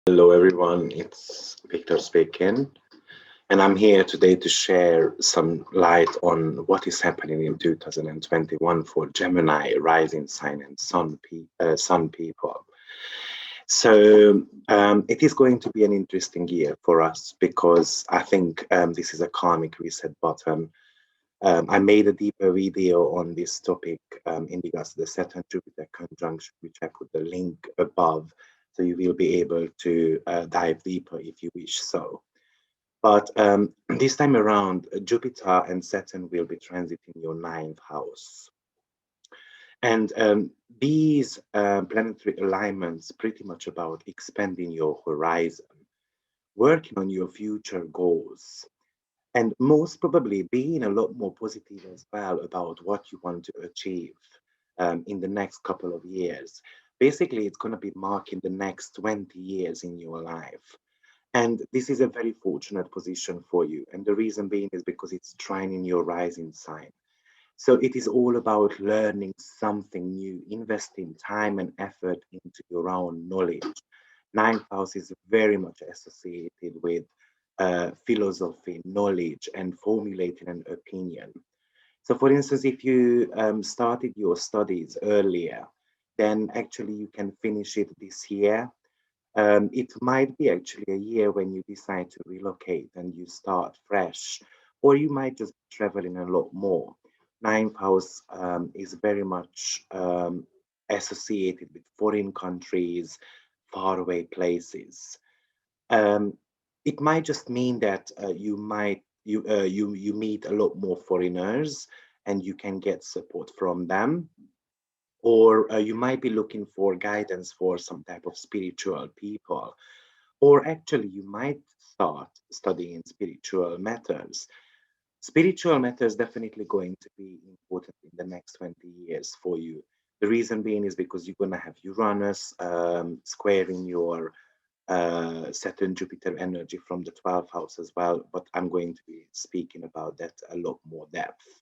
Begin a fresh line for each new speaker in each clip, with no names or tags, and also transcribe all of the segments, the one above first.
Hello, everyone. It's Victor speaking, and I'm here today to share some light on what is happening in 2021 for Gemini, rising sign, and sun people. It is going to be an interesting year for us because I think this is a karmic reset button. I made a deeper video on this topic in regards to the Saturn Jupiter conjunction, which I put the link above, so you will be able to dive deeper if you wish so. But this time around, Jupiter and Saturn will be transiting your ninth house. And these planetary alignments pretty much about expanding your horizon, working on your future goals, and most probably being a lot more positive as well about what you want to achieve in the next couple of years. Basically, it's going to be marking the next 20 years in your life. And this is a very fortunate position for you. And the reason being is because it's trining your rising sign. So it is all about learning something new, investing time and effort into your own knowledge. Ninth house is very much associated with philosophy, knowledge, and formulating an opinion. So, for instance, if you started your studies earlier, then actually you can finish it this year. It might be actually a year when you decide to relocate and you start fresh, or you might just be traveling a lot more. Ninth house is very much associated with foreign countries, faraway places. Um, it might just mean that you meet a lot more foreigners and you can get support from them, or you might be looking for guidance for some type of spiritual people, or actually you might start studying spiritual matters. Spiritual matters definitely going to be important in the next 20 years for you. The reason being is because you're going to have Uranus squaring your Saturn Jupiter energy from the 12th house as well, but I'm going to be speaking about that a lot more depth.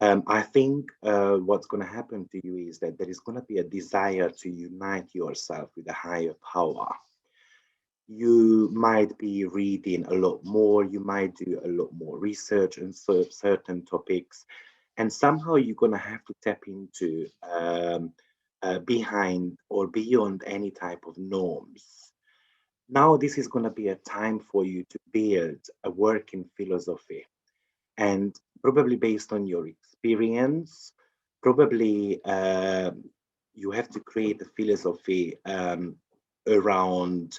I think what's going to happen to you is that there is going to be a desire to unite yourself with a higher power. You might be reading a lot more, you might do a lot more research on certain topics, and somehow you're going to have to tap into behind or beyond any type of norms. Now, this is going to be a time for you to build a working philosophy, and probably based on your experience, probably you have to create a philosophy around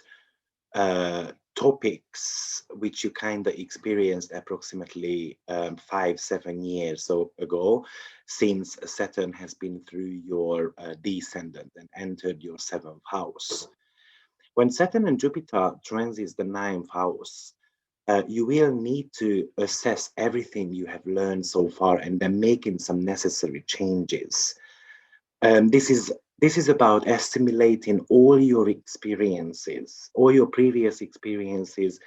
topics which you kind of experienced approximately 5 7 years ago, since Saturn has been through your descendant and entered your seventh house. When Saturn and Jupiter transits the ninth house, you will need to assess everything you have learned so far and then making some necessary changes. This is about assimilating all your experiences, all your previous experiences,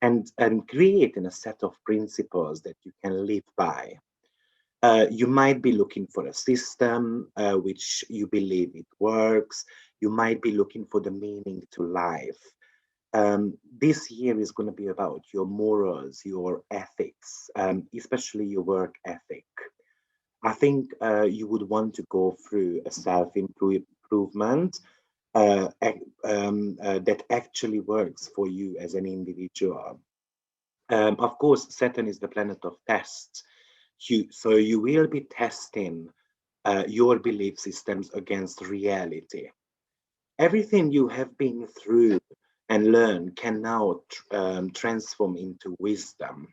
and creating a set of principles that you can live by. You might be looking for a system which you believe it works. You might be looking for the meaning to life. This year is going to be about your morals, your ethics, especially your work ethic. I think you would want to go through a self-improvement that actually works for you as an individual. Of course, Saturn is the planet of tests. So you will be testing your belief systems against reality. Everything you have been through and learned can now transform into wisdom.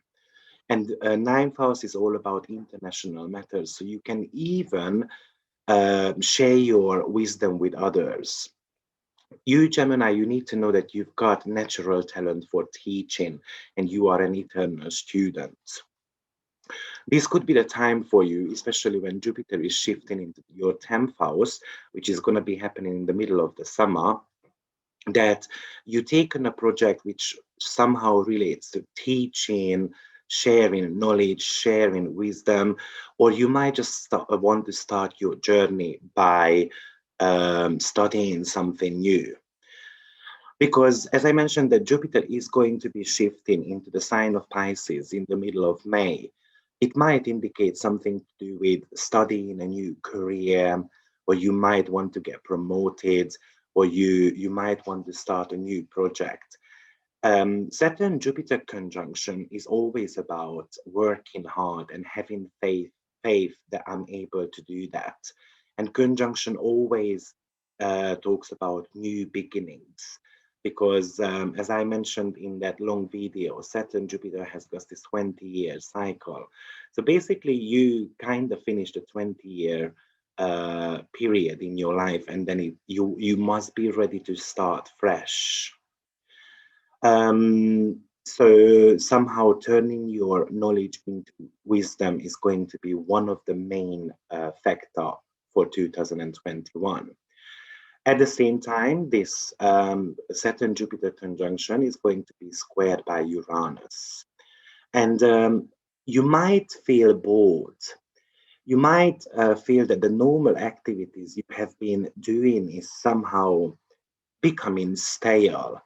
And ninth house is all about international matters. So you can even share your wisdom with others. You, Gemini, you need to know that you've got natural talent for teaching and you are an eternal student. This could be the time for you, especially when Jupiter is shifting into your 10th house, which is going to be happening in the middle of the summer, that you take on a project which somehow relates to teaching, sharing knowledge, sharing wisdom, or you might just want to start your journey by studying something new. Because as I mentioned, that Jupiter is going to be shifting into the sign of Pisces in the middle of May. It might indicate something to do with studying a new career, or you might want to get promoted, or you might want to start a new project. Saturn Jupiter conjunction is always about working hard and having faith that I'm able to do that. And conjunction always talks about new beginnings, because as I mentioned in that long video, Saturn Jupiter has got this 20-year cycle. So basically, you kind of finish the 20-year period in your life, and then you must be ready to start fresh. So somehow turning your knowledge into wisdom is going to be one of the main factor for 2021. At the same time, this Saturn-Jupiter conjunction is going to be squared by Uranus. And you might feel bored. You might feel that the normal activities you have been doing is somehow becoming stale.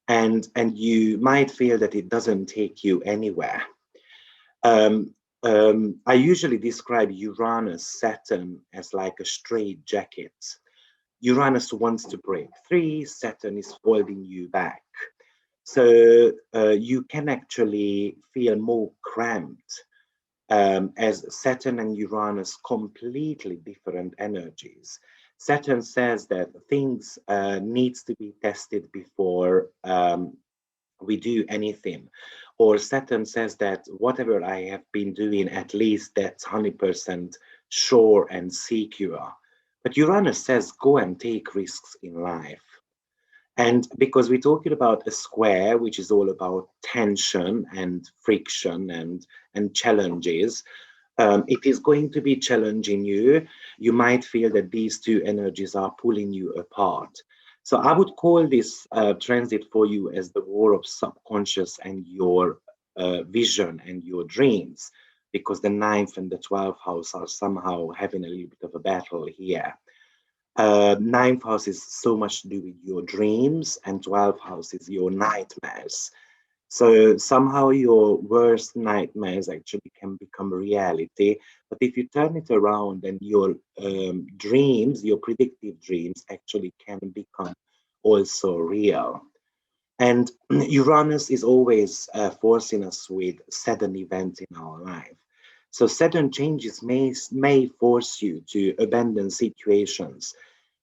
And you might feel that it doesn't take you anywhere. I usually describe Uranus Saturn as like a straight jacket. Uranus wants to break free, Saturn is holding you back. So you can actually feel more cramped, as Saturn and Uranus completely different energies. Saturn says that things needs to be tested before we do anything. Or Saturn says that whatever I have been doing, at least that's 100% sure and secure. But Uranus says go and take risks in life. And because we're talking about a square, which is all about tension and friction and challenges, it is going to be challenging you. You might feel that these two energies are pulling you apart. So I would call this transit for you as the war of subconscious and your vision and your dreams, because the 9th and the 12th house are somehow having a little bit of a battle here. 9th house is so much to do with your dreams, and 12th house is your nightmares. So somehow your worst nightmares actually can become reality. But if you turn it around, then your dreams, your predictive dreams, actually can become also real. And Uranus is always forcing us with sudden events in our life. So sudden changes may force you to abandon situations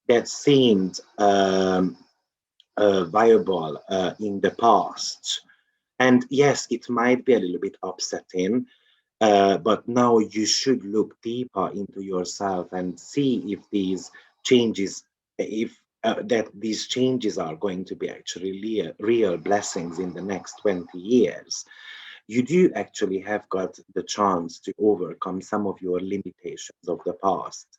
that seemed viable in the past. And yes, it might be a little bit upsetting, but now you should look deeper into yourself and see if these changes, if that these changes are going to be actually real blessings in the next 20 years. You do actually have got the chance to overcome some of your limitations of the past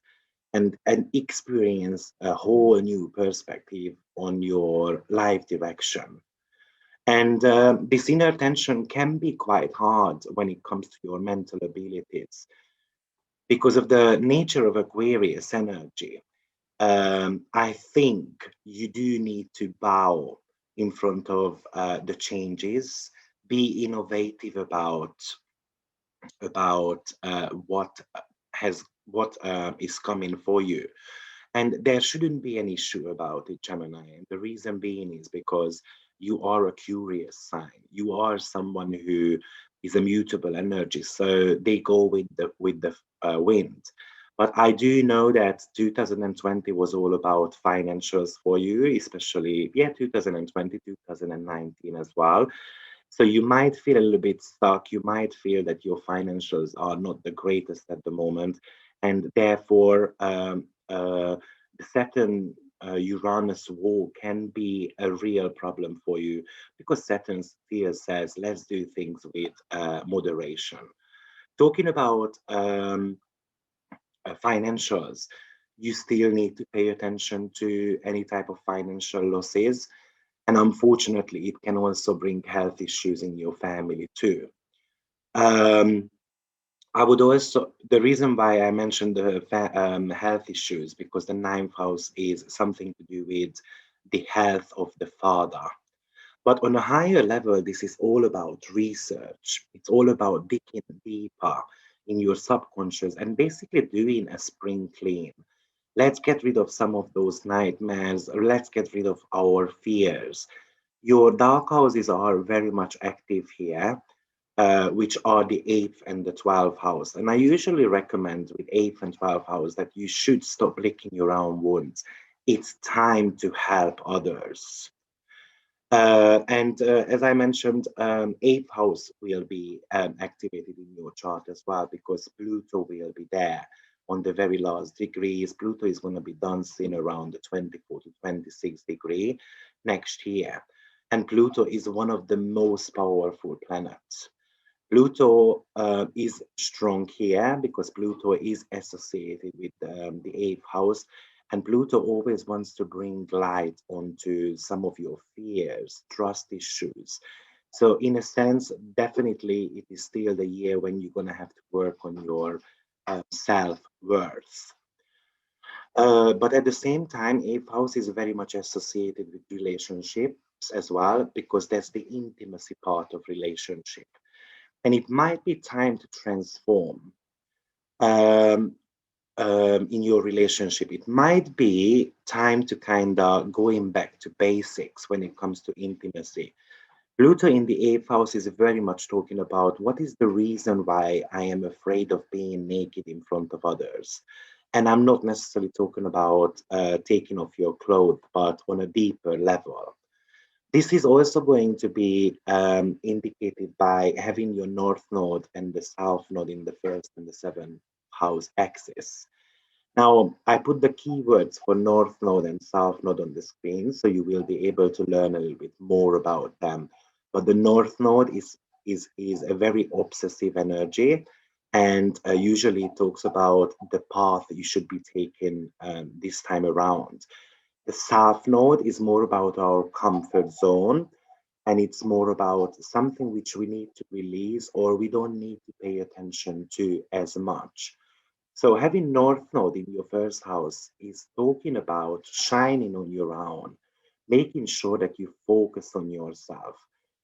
and experience a whole new perspective on your life direction. And this inner tension can be quite hard when it comes to your mental abilities because of the nature of Aquarius energy. I think you do need to bow in front of the changes, be innovative about what is coming for you. And there shouldn't be an issue about it, Gemini. And the reason being is because you are a curious sign. You are someone who is a mutable energy. So they go with the wind. But I do know that 2020 was all about financials for you, especially, 2020, 2019 as well. So you might feel a little bit stuck. You might feel that your financials are not the greatest at the moment. And therefore, the Saturn Uranus war can be a real problem for you because Saturn's fear says, let's do things with moderation. Talking about financials, you still need to pay attention to any type of financial losses. And unfortunately, it can also bring health issues in your family too. I would also, the reason why I mentioned the health issues, because the 9th house is something to do with the health of the father. But on a higher level, this is all about research. It's all about digging deeper in your subconscious and basically doing a spring clean. Let's get rid of some of those nightmares. Let's get rid of our fears. Your dark houses are very much active here, which are the 8th and the 12th house. And I usually recommend with 8th and 12th house that you should stop licking your own wounds. It's time to help others. And as I mentioned, 8th house will be activated in your chart as well because Pluto will be there on the very last degrees. Pluto is going to be dancing around the 24 to 26 degree next year. And Pluto is one of the most powerful planets. Pluto is strong here because Pluto is associated with the 8th house. And Pluto always wants to bring light onto some of your fears, trust issues. So in a sense, definitely it is still the year when you're going to have to work on your self-worth. But at the same time, 8th house is very much associated with relationships as well, because that's the intimacy part of relationship. And it might be time to transform um, in your relationship. It might be time to kind of going back to basics when it comes to intimacy. Pluto in the 8th house is very much talking about what is the reason why I am afraid of being naked in front of others. And I'm not necessarily talking about taking off your clothes, but on a deeper level. This is also going to be indicated by having your north node and the south node in the 1st and the 7th house axis. Now, I put the keywords for north node and south node on the screen, so you will be able to learn a little bit more about them. But the north node is a very obsessive energy, and usually talks about the path that you should be taking this time around. The south node is more about our comfort zone, and it's more about something which we need to release or we don't need to pay attention to as much. So having North Node in your first house is talking about shining on your own, making sure that you focus on yourself,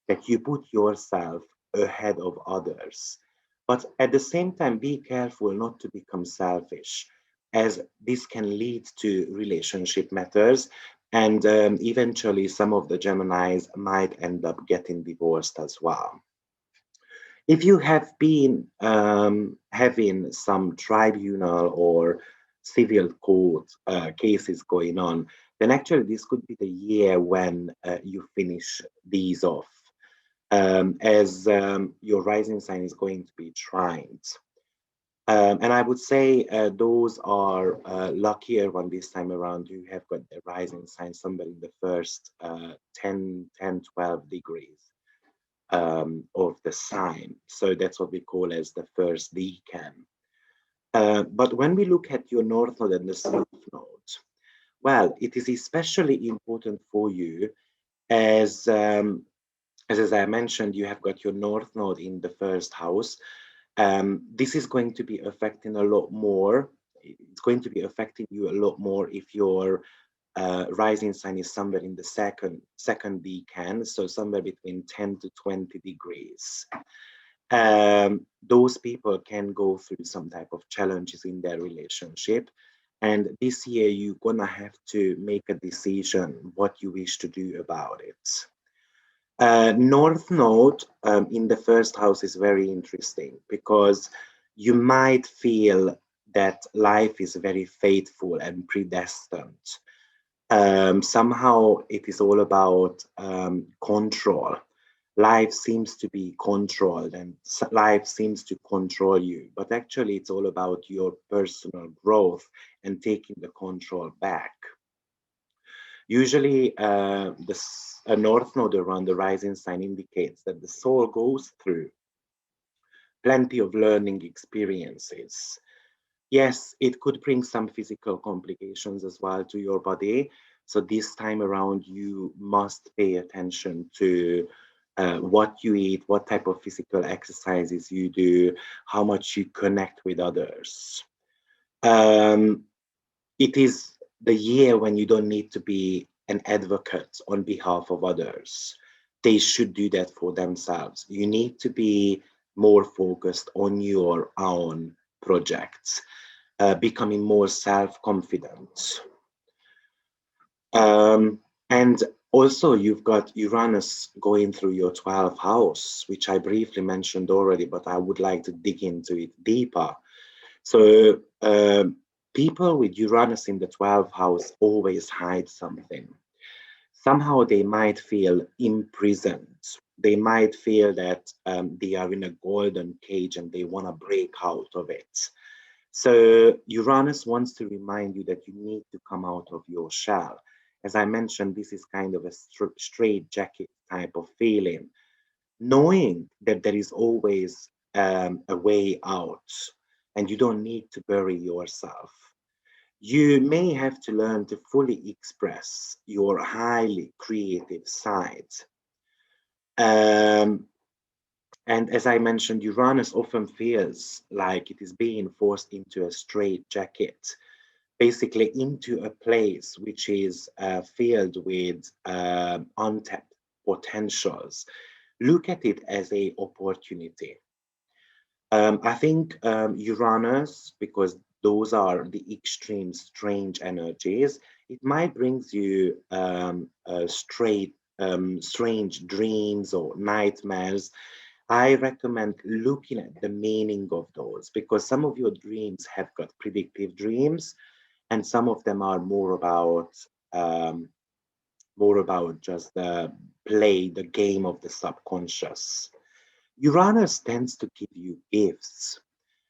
that you put yourself ahead of others. But at the same time, be careful not to become selfish, as this can lead to relationship matters. And eventually, some of the Geminis might end up getting divorced as well. If you have been having some tribunal or civil court cases going on, then actually this could be the year when you finish these off, as your rising sign is going to be trined. And I would say those are luckier one this time around. You have got the rising sign somewhere in the first 12 degrees of the sign. So that's what we call as the first decan. But when we look at your north node and the south node, well, it is especially important for you as as I mentioned, you have got your north node in the first house. This is going to be affecting a lot more. It's going to be affecting you a lot more if your rising sign is somewhere in the second decan, so somewhere between 10 to 20 degrees. Those people can go through some type of challenges in their relationship. And this year, you're gonna have to make a decision what you wish to do about it. North Node in the first house is very interesting because you might feel that life is very faithful and predestined. Somehow it is all about control. Life seems to be controlled and life seems to control you, but actually it's all about your personal growth and taking the control back. Usually, a north node around the rising sign indicates that the soul goes through plenty of learning experiences. Yes, it could bring some physical complications as well to your body. So this time around, you must pay attention to what you eat, what type of physical exercises you do, how much you connect with others. It is the year when you don't need to be an advocate on behalf of others. They should do that for themselves. You need to be more focused on your own projects, becoming more self-confident. And also, you've got Uranus going through your 12th house, which I briefly mentioned already, but I would like to dig into it deeper. So, people with Uranus in the 12th house always hide something. Somehow they might feel imprisoned. They might feel that they are in a golden cage and they want to break out of it. So Uranus wants to remind you that you need to come out of your shell. As I mentioned, this is kind of a straight jacket type of feeling, knowing that there is always a way out and you don't need to bury yourself. You may have to learn to fully express your highly creative side. Um, and as I mentioned, Uranus often feels like it is being forced into a straight jacket, basically into a place which is filled with untapped potentials. Look at it as a opportunity. I think Uranus, because those are the extreme strange energies, it might brings you strange dreams or nightmares. I recommend looking at the meaning of those because some of your dreams have got predictive dreams, and some of them are um, more about just the game of the subconscious. Uranus tends to give you gifts,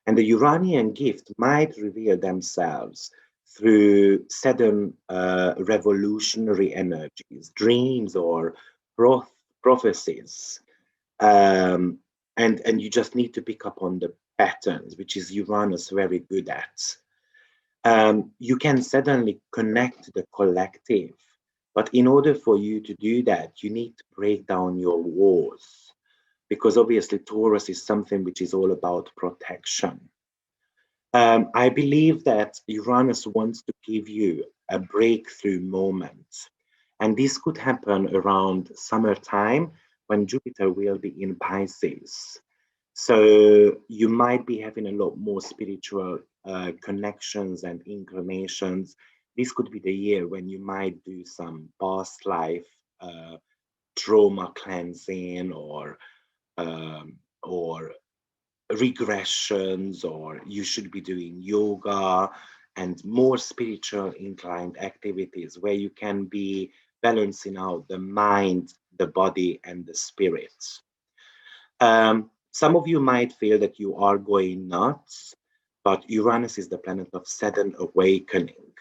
and the Uranian gift might reveal themselves through sudden revolutionary energies, dreams, or prophecies. Um, and you just need to pick up on the patterns, which is Uranus very good at. You can suddenly connect to the collective, but in order for you to do that, you need to break down your walls because obviously Taurus is something which is all about protection. I believe that Uranus wants to give you a breakthrough moment. And this could happen around summertime when Jupiter will be in Pisces. So you might be having a lot more spiritual connections and inclinations. This could be the year when you might do some past life trauma cleansing or regressions, or you should be doing yoga and more spiritual inclined activities where you can be balancing out the mind, the body, and the spirits. Some of you might feel that you are going nuts, but Uranus is the planet of sudden awakening.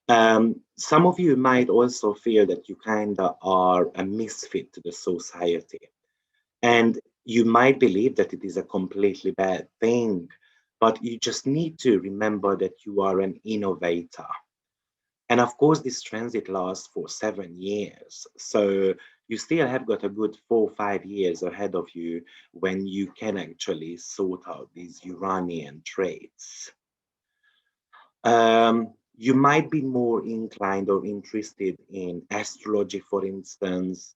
Some of you might also feel that you kind of are a misfit to the society. And you might believe that it is a completely bad thing, but you just need to remember that you are an innovator. And of course, this transit lasts for 7 years. So you still have got a good 4 or 5 years ahead of you when you can actually sort out these Uranian traits. You might be more inclined or interested in astrology, for instance,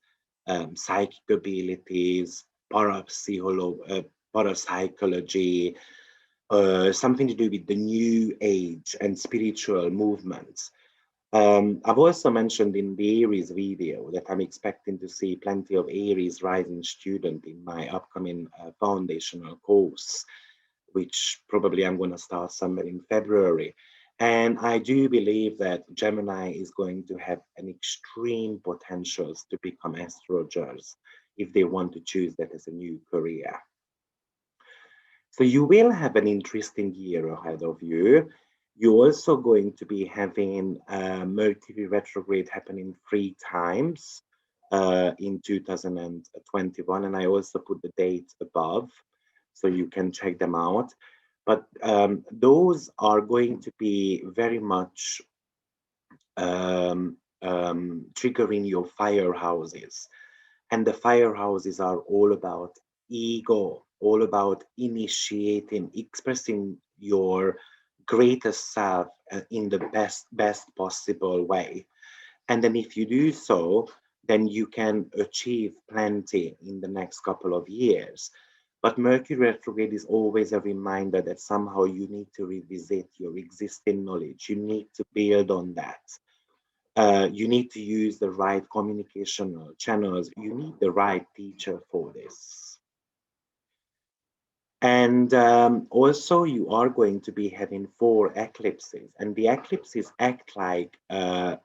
psychic abilities, parapsychology, something to do with the new age and spiritual movements. I've also mentioned in the Aries video that I'm expecting to see plenty of Aries rising student in my upcoming foundational course, which probably I'm going to start somewhere in February. And I do believe that Gemini is going to have an extreme potentials to become astrologers if they want to choose that as a new career. So you will have an interesting year ahead of you. You're also going to be having Mercury retrograde happening 3 times in 2021. And I also put the dates above so you can check them out. But those are going to be very much triggering your fire houses. And the fire houses are all about ego, all about initiating, expressing your greatest self in the best possible way. And then if you do so, then you can achieve plenty in the next couple of years. But Mercury retrograde is always a reminder that somehow you need to revisit your existing knowledge. You need to build on that. You need to use the right communication channels. You need the right teacher for this. And also, you are going to be having 4 eclipses, and the eclipses act like a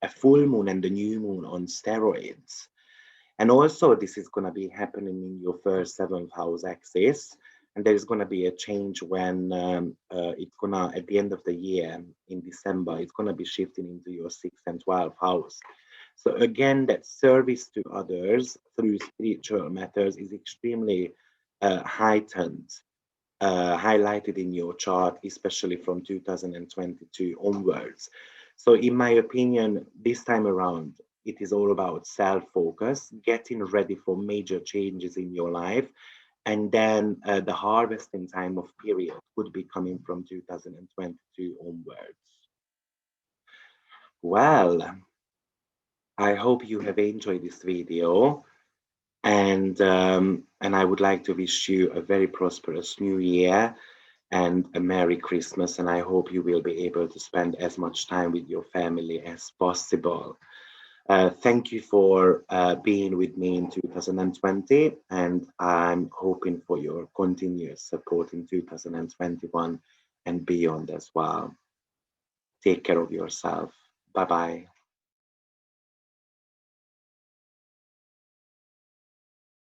full moon and the new moon on steroids. And also, this is going to be happening in your first 7th house axis. And there's going to be a change when it's going to, at the end of the year in December, it's going to be shifting into your 6th and 12th house. So again, that service to others through spiritual matters is extremely heightened, highlighted in your chart, especially from 2022 onwards. So in my opinion, this time around, it is all about self-focus, getting ready for major changes in your life. And then the harvesting time of period could be coming from 2022 onwards. Well, I hope you have enjoyed this video. And I would like to wish you a very prosperous new year and a Merry Christmas. And I hope you will be able to spend as much time with your family as possible. Thank you for being with me in 2020, and I'm hoping for your continuous support in 2021 and beyond as well. Take care of yourself. Bye-bye.